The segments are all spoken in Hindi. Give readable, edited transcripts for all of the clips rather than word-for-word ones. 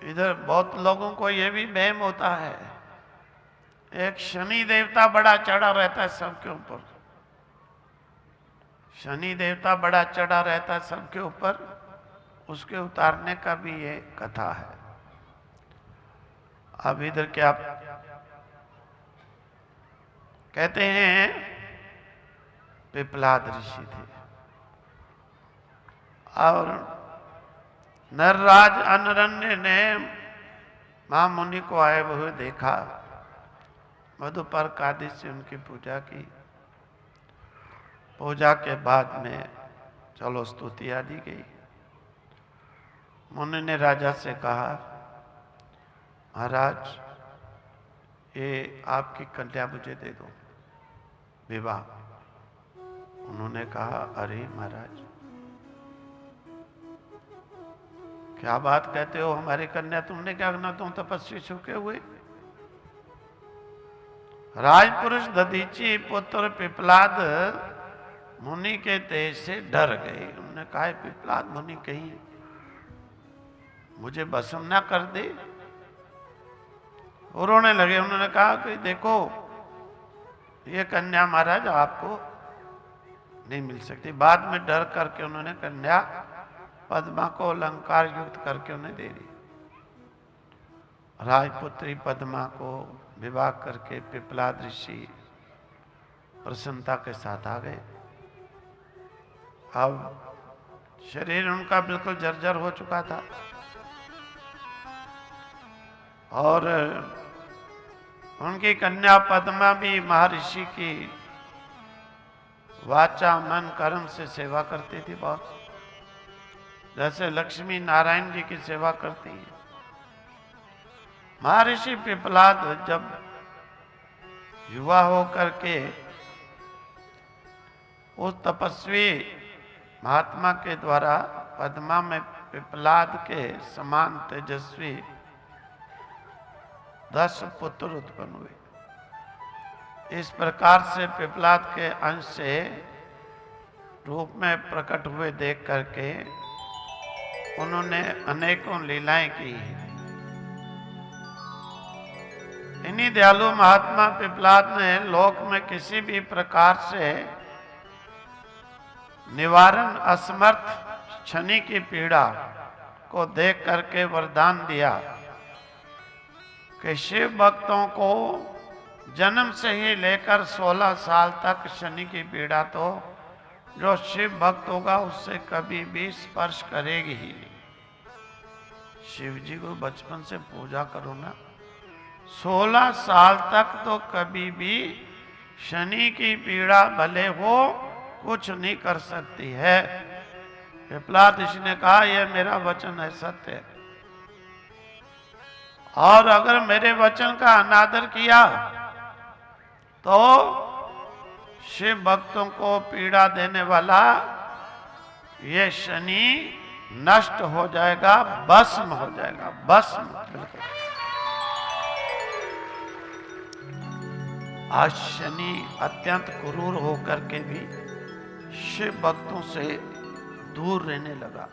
इधर बहुत लोगों को ये भी वहम होता है, एक शनि देवता बड़ा चढ़ा रहता है सबके ऊपर, शनि देवता बड़ा चढ़ा रहता है सबके ऊपर, उसके उतारने का भी ये कथा है। अब इधर क्या कहते हैं, पिपलाद ऋषि थे और नरराज अनरण्य ने महामुनि को आए हुए देखा, मधुपर्क आदि से उनकी पूजा की। पूजा के बाद में चलो स्तुति आदि गई। मुनि ने राजा से कहा, महाराज ये आपकी कन्या मुझे दे दो विवाह। उन्होंने कहा, अरे महाराज क्या बात कहते हो, हमारी कन्या तुमने क्या करना, तुम तपस्वी छुके हुए। राजपुरुष दधीची पुत्र पिपलाद मुनि के तेज से डर गए। उन्होंने कहा, पिपलाद मुनि कहीं मुझे भस्म ना कर दे। रोने लगे। उन्होंने कहा कि देखो ये कन्या महाराज आपको नहीं मिल सकती। बाद में डर करके उन्होंने कन्या पद्मा को अलंकार युक्त करके उन्हें दे दी। राजपुत्री पद्मा को विवाह करके पिपलाद ऋषि प्रसन्नता के साथ आ गए। अब शरीर उनका बिल्कुल जर्जर हो चुका था और उनकी कन्या पद्मा भी महर्षि की वाचा मन कर्म से सेवा करती थी बहुत, जैसे लक्ष्मी नारायण जी की सेवा करती है। महर्षि पिपलाद जब युवा होकर के उस तपस्वी महात्मा के द्वारा पद्मा में पिपलाद के समान तेजस्वी 10 पुत्र उत्पन्न हुए। इस प्रकार से पिपलाद के अंश से रूप में प्रकट हुए देख करके उन्होंने अनेकों लीलाएं की। इन्हीं दयालु महात्मा पिपलाद ने लोक में किसी भी प्रकार से निवारण असमर्थ शनि की पीड़ा को देख करके वरदान दिया कि शिव भक्तों को जन्म से ही लेकर 16 साल तक शनि की पीड़ा तो जो शिव भक्त होगा उससे कभी भी स्पर्श करेगी ही नहीं। शिव जी को बचपन से पूजा करो ना, 16 साल तक तो कभी भी शनि की पीड़ा भले हो कुछ नहीं कर सकती है। पिपलाद ऋषि ने कहा, यह मेरा वचन है, सत्य है, और अगर मेरे वचन का अनादर किया तो शिव भक्तों को पीड़ा देने वाला ये शनि नष्ट हो जाएगा, भस्म हो जाएगा, भस्म। बिल्कुल आज शनि अत्यंत क्रूर होकर के भी शिव भक्तों से दूर रहने लगा,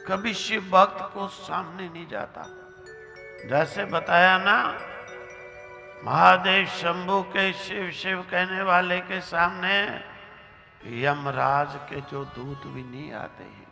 कभी शिव भक्त को सामने नहीं जाता। जैसे बताया ना, महादेव शंभू के शिव शिव कहने वाले के सामने यमराज के जो दूत भी नहीं आते हैं।